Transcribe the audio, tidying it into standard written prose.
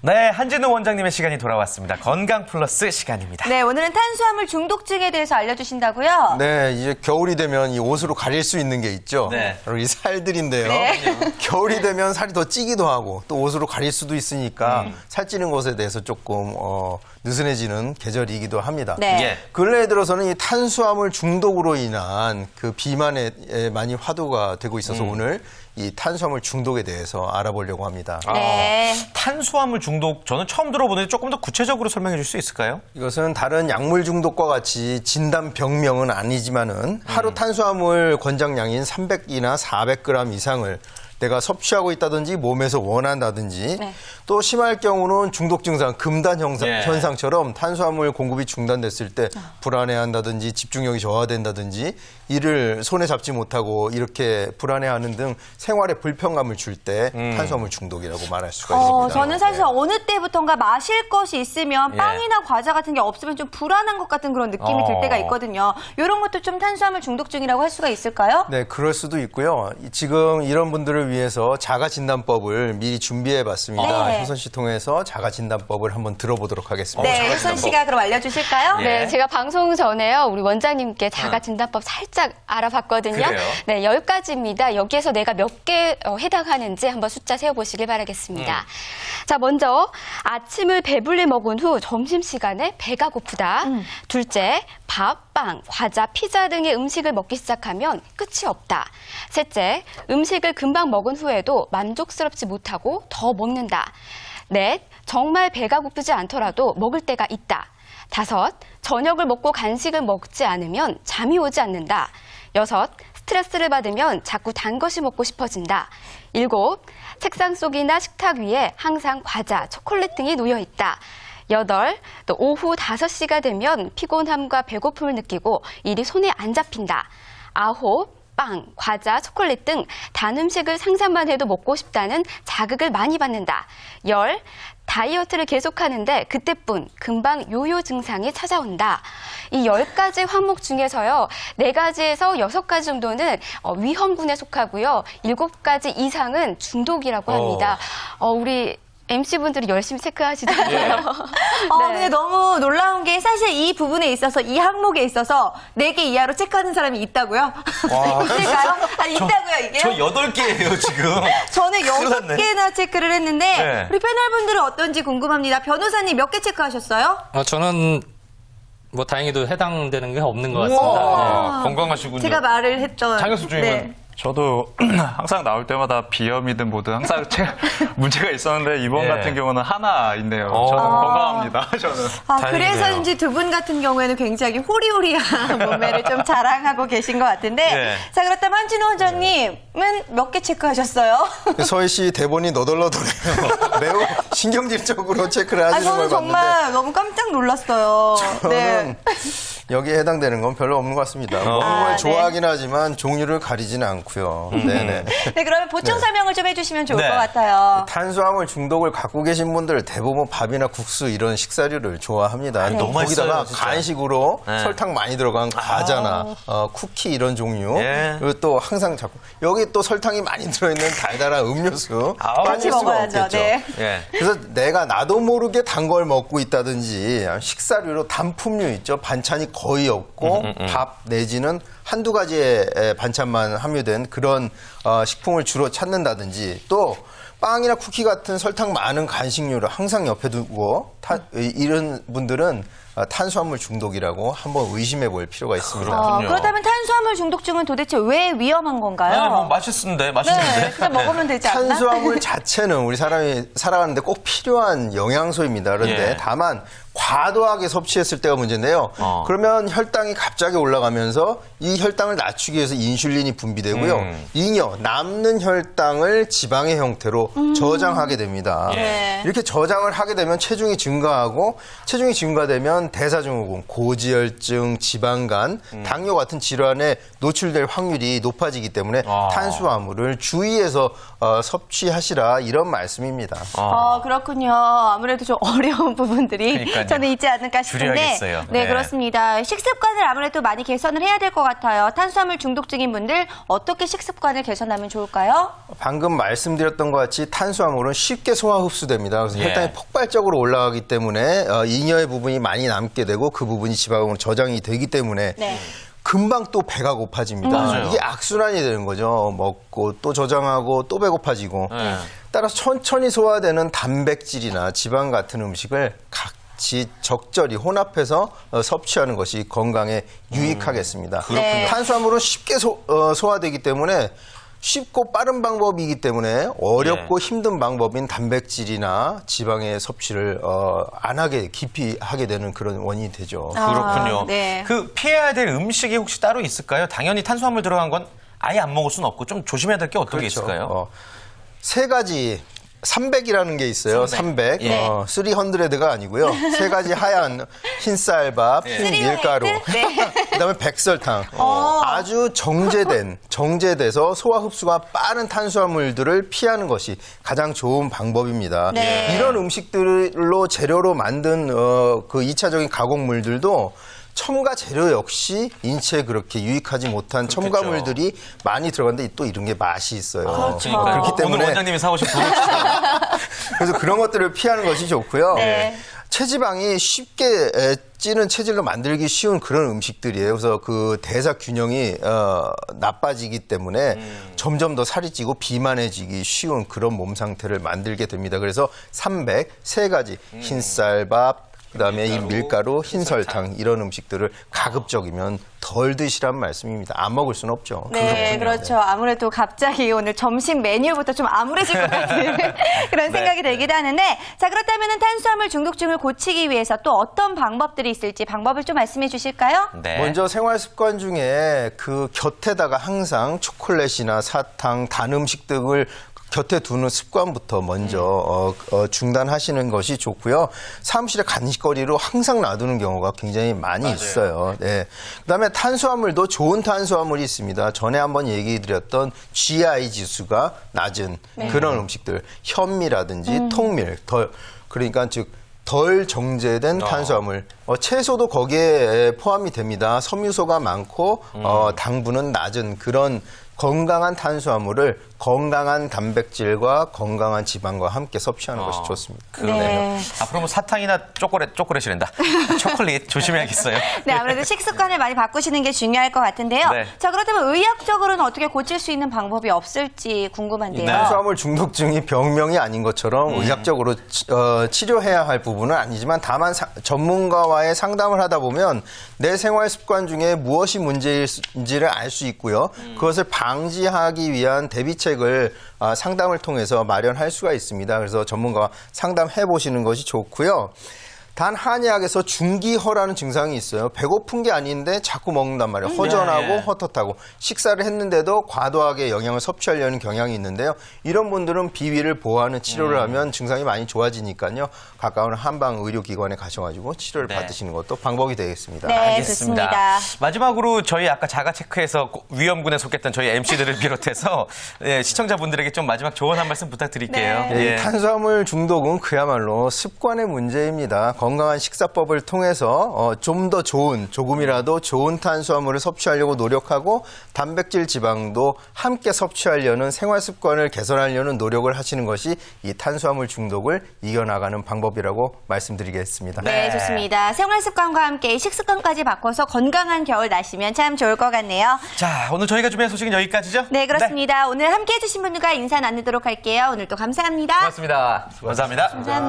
네, 한진우 원장님의 시간이 돌아왔습니다. 건강 플러스 시간입니다. 네, 오늘은 탄수화물 중독증에 대해서 알려주신다고요? 네, 이제 겨울이 되면 이 옷으로 가릴 수 있는 게 있죠. 네. 바로 이 살들인데요. 네. 겨울이 되면 살이 더 찌기도 하고 또 옷으로 가릴 수도 있으니까 살찌는 것에 대해서 조금 느슨해지는 계절이기도 합니다. 네. 예. 근래에 들어서는 이 탄수화물 중독으로 인한 그 비만에 많이 화두가 되고 있어서 오늘 이 탄수화물 중독에 대해서 알아보려고 합니다. 네. 탄수화물 중독, 저는 처음 들어보는데 조금 더 구체적으로 설명해 줄 수 있을까요? 이것은 다른 약물 중독과 같이 진단 병명은 아니지만은 하루 탄수화물 권장량인 300이나 400g 이상을 내가 섭취하고 있다든지 몸에서 원한다든지 네. 또 심할 경우는 중독 증상, 금단 예. 현상처럼 탄수화물 공급이 중단됐을 때 불안해한다든지 집중력이 저하된다든지 이를 손에 잡지 못하고 이렇게 불안해하는 등 생활에 불편감을 줄 때 탄수화물 중독이라고 말할 수가 있습니다. 저는 사실 어느 때부턴가 마실 것이 있으면 예. 빵이나 과자 같은 게 없으면 좀 불안한 것 같은 그런 느낌이 들 때가 있거든요. 이런 것도 좀 탄수화물 중독증이라고 할 수가 있을까요? 네, 그럴 수도 있고요. 지금 이런 분들을 위해서 자가진단법을 미리 준비해봤습니다. 네. 효선 씨 통해서 자가진단법을 한번 들어보도록 하겠습니다. 네, 효선 씨가 그럼 알려주실까요? 예. 네, 제가 방송 전에요. 우리 원장님께 자가진단법 살짝 알아봤거든요. 그래요? 네, 10가지입니다. 여기에서 내가 몇 개 해당하는지 한번 숫자 세어보시길 바라겠습니다. 자, 먼저 아침을 배불리 먹은 후 점심시간에 배가 고프다. 둘째, 밥, 빵, 과자, 피자 등의 음식을 먹기 시작하면 끝이 없다. 셋째, 음식을 금방 먹은 후에도 만족스럽지 못하고 더 먹는다. 넷, 정말 배가 고프지 않더라도 먹을 때가 있다. 다섯, 저녁을 먹고 간식을 먹지 않으면 잠이 오지 않는다. 여섯, 스트레스를 받으면 자꾸 단 것이 먹고 싶어진다. 일곱, 책상 속이나 식탁 위에 항상 과자, 초콜릿 등이 놓여 있다. 여덟, 또 오후 5시가 되면 피곤함과 배고픔을 느끼고 일이 손에 안 잡힌다. 아홉, 빵, 과자, 초콜릿 등 단 음식을 상상만 해도 먹고 싶다는 자극을 많이 받는다. 열, 다이어트를 계속하는데 그때뿐 금방 요요 증상이 찾아온다. 이 10가지 항목 중에서요, 4가지에서 6가지 정도는 위험군에 속하고요, 7가지 이상은 중독이라고 합니다. 우리 MC분들이 열심히 체크하시더라고요. 근데 너무 놀라운 게 사실 이 부분에 있어서 이 항목에 있어서 4개 이하로 체크하는 사람이 있다고요? 있을까요? 아니, 있다고요, 이게? 저 8개예요, 지금. 저는 큰일 났네. 6개나 체크를 했는데 네. 우리 패널분들은 어떤지 궁금합니다. 변호사님 몇 개 체크하셨어요? 저는 뭐 다행히도 해당되는 게 없는 것 같습니다. 네. 건강하시군요. 제가 말을 했던. 장혁수 주임은 저도 항상 나올 때마다 비염이든 뭐든 항상 문제가 있었는데 이번 예. 같은 경우는 하나 있네요. 저는 건강합니다. 저는. 다행이네요. 그래서인지 두 분 같은 경우에는 굉장히 호리호리한 몸매를 좀 자랑하고 계신 것 같은데. 예. 자, 그렇다면 한진호 원장님은 몇 개 체크하셨어요? 서희 씨 대본이 너덜너덜해요. 매우 신경질적으로 체크를 하시는 저는 걸 봤는데 정말 너무 깜짝 놀랐어요. 저는 여기에 해당되는 건 별로 없는 것 같습니다. 먹는 걸 네. 좋아하긴 하지만 종류를 가리지는 않고요. 네네. 네, 그러면 보충 설명을 좀 해주시면 좋을 네. 것 같아요. 탄수화물 중독을 갖고 계신 분들 대부분 밥이나 국수 이런 식사류를 좋아합니다. 너무 거기다가 맛있어요, 진짜. 간식으로 네. 설탕 많이 들어간 과자나 쿠키 이런 종류 예. 그리고 또 항상 자꾸 여기 또 설탕이 많이 들어있는 달달한 음료수 같이 빠질 수가 먹어야죠. 없겠죠. 네. 예. 그래서 내가 나도 모르게 단 걸 먹고 있다든지 식사류로 단품류 있죠. 반찬이 거의 없고 밥 내지는 한두 가지의 반찬만 함유된 그런 식품을 주로 찾는다든지 또 빵이나 쿠키 같은 설탕 많은 간식류를 항상 옆에 두고 이런 분들은 탄수화물 중독이라고 한번 의심해 볼 필요가 있습니다. 그렇군요. 그렇다면 탄수화물 중독증은 도대체 왜 위험한 건가요? 네, 뭐 맛있는데. 네, 그냥 먹으면 되지 않나? 탄수화물 자체는 우리 사람이 살아가는데 꼭 필요한 영양소입니다. 그런데 예. 다만 과도하게 섭취했을 때가 문제인데요. 그러면 혈당이 갑자기 올라가면서 이 혈당을 낮추기 위해서 인슐린이 분비되고요. 잉여 남는 혈당을 지방의 형태로 저장하게 됩니다. 네. 이렇게 저장을 하게 되면 체중이 증가하고 체중이 증가되면 대사증후군, 고지혈증, 지방간, 당뇨 같은 질환에 노출될 확률이 높아지기 때문에 탄수화물을 주의해서 섭취하시라 이런 말씀입니다. 그렇군요. 아무래도 좀 어려운 부분들이 그러니까요. 저는 있지 않을까 싶은데. 줄여야겠어요. 네, 네. 그렇습니다. 식습관을 아무래도 많이 개선을 해야 될 것 같아요. 탄수화물 중독증인 분들 어떻게 식습관을 개선하면 좋을까요? 방금 말씀드렸던 것 같이 탄수화물은 쉽게 소화 흡수됩니다. 그래서 예. 혈당이 폭발적으로 올라가기 때문에 잉여의 부분이 많이 남게 되고 그 부분이 지방으로 저장이 되기 때문에 네. 금방 또 배가 고파집니다. 맞아요. 이게 악순환이 되는 거죠. 먹고 또 저장하고 또 배고파지고. 네. 따라서 천천히 소화되는 단백질이나 지방 같은 음식을 같이 적절히 혼합해서 섭취하는 것이 건강에 유익하겠습니다. 네. 탄수화물은 쉽게 소화되기 때문에 쉽고 빠른 방법이기 때문에 어렵고 힘든 방법인 단백질이나 지방의 섭취를 안 하게 깊이 하게 되는 그런 원인이 되죠. 그렇군요. 네. 그 피해야 될 음식이 혹시 따로 있을까요? 당연히 탄수화물 들어간 건 아예 안 먹을 수는 없고 좀 조심해야 될 게 어떤 게 있을까요? 세 가지 300이라는 게 있어요. 300. 예. 300가 아니고요. 세 가지 하얀 흰쌀밥, 흰 밀가루, 네. 그다음에 백설탕. 아주 정제돼서 소화 흡수가 빠른 탄수화물들을 피하는 것이 가장 좋은 방법입니다. 네. 이런 음식들로 재료로 만든 그 2차적인 가공물들도 첨가 재료 역시 인체에 그렇게 유익하지 못한 첨가물들이 많이 들어가는데 또 이런 게 맛이 있어요. 그렇기 때문에 오늘 원장님이 사오신 분을 그래서 그런 것들을 피하는 것이 좋고요. 네. 체지방이 쉽게 찌는 체질로 만들기 쉬운 그런 음식들이에요. 그래서 그 대사 균형이 나빠지기 때문에 점점 더 살이 찌고 비만해지기 쉬운 그런 몸 상태를 만들게 됩니다. 그래서 300, 세 가지 흰쌀밥, 그다음에 이 밀가루, 흰설탕 이런 음식들을 가급적이면 덜 드시란 말씀입니다. 안 먹을 수는 없죠. 네, 그렇죠. 아무래도 갑자기 오늘 점심 메뉴부터 좀 암울해질 것 같은 그런 생각이 들기도 하는데, 자, 그렇다면 탄수화물 중독증을 고치기 위해서 또 어떤 방법들이 있을지 방법을 좀 말씀해 주실까요? 네. 먼저 생활 습관 중에 그 곁에다가 항상 초콜릿이나 사탕, 단 음식 등을 곁에 두는 습관부터 먼저 중단하시는 것이 좋고요. 사무실에 간식거리로 항상 놔두는 경우가 굉장히 많이 있어요. 네. 그다음에 탄수화물도 좋은 탄수화물이 있습니다. 전에 한번 얘기 드렸던 GI 지수가 낮은 그런 음식들, 현미라든지 통밀, 그러니까 덜 정제된 탄수화물, 채소도 거기에 포함이 됩니다. 섬유소가 많고 당분은 낮은 그런 건강한 탄수화물을 건강한 단백질과 건강한 지방과 함께 섭취하는 것이 좋습니다. 네. 앞으로 뭐 사탕이나 초콜릿이란다. 초콜릿 조심해야겠어요. 네, 아무래도 식습관을 많이 바꾸시는 게 중요할 것 같은데요. 네. 자, 그렇다면 의학적으로는 어떻게 고칠 수 있는 방법이 없을지 궁금한데요. 탄수화물 중독증이 병명이 아닌 것처럼 의학적으로 치료해야 할 부분은 아니지만 다만 전문가와의 상담을 하다 보면 내 생활 습관 중에 무엇이 문제인지를 알 수 있고요. 그것을 방지하기 위한 대비책을 상담을 통해서 마련할 수가 있습니다. 그래서 전문가와 상담해 보시는 것이 좋고요. 단 한의학에서 중기허라는 증상이 있어요. 배고픈 게 아닌데 자꾸 먹는단 말이에요. 허전하고 헛헛하고 식사를 했는데도 과도하게 영양을 섭취하려는 경향이 있는데요. 이런 분들은 비위를 보호하는 치료를 하면 증상이 많이 좋아지니까요. 가까운 한방 의료기관에 가셔가지고 치료를 받으시는 것도 방법이 되겠습니다. 네, 알겠습니다. 좋습니다. 마지막으로 저희 아까 자가 체크에서 위험군에 속했던 저희 MC들을 비롯해서 시청자분들에게 좀 마지막 조언 한 말씀 부탁드릴게요. 이 탄수화물 중독은 그야말로 습관의 문제입니다. 건강한 식사법을 통해서 좀 더 조금이라도 좋은 탄수화물을 섭취하려고 노력하고 단백질 지방도 함께 섭취하려는 생활 습관을 개선하려는 노력을 하시는 것이 이 탄수화물 중독을 이겨나가는 방법이라고 말씀드리겠습니다. 네, 좋습니다. 생활 습관과 함께 식습관까지 바꿔서 건강한 겨울 나시면 참 좋을 것 같네요. 자, 오늘 저희가 준비한 소식은 여기까지죠? 네, 그렇습니다. 오늘 함께 해주신 분들과 인사 나누도록 할게요. 오늘도 감사합니다. 고맙습니다. 감사합니다.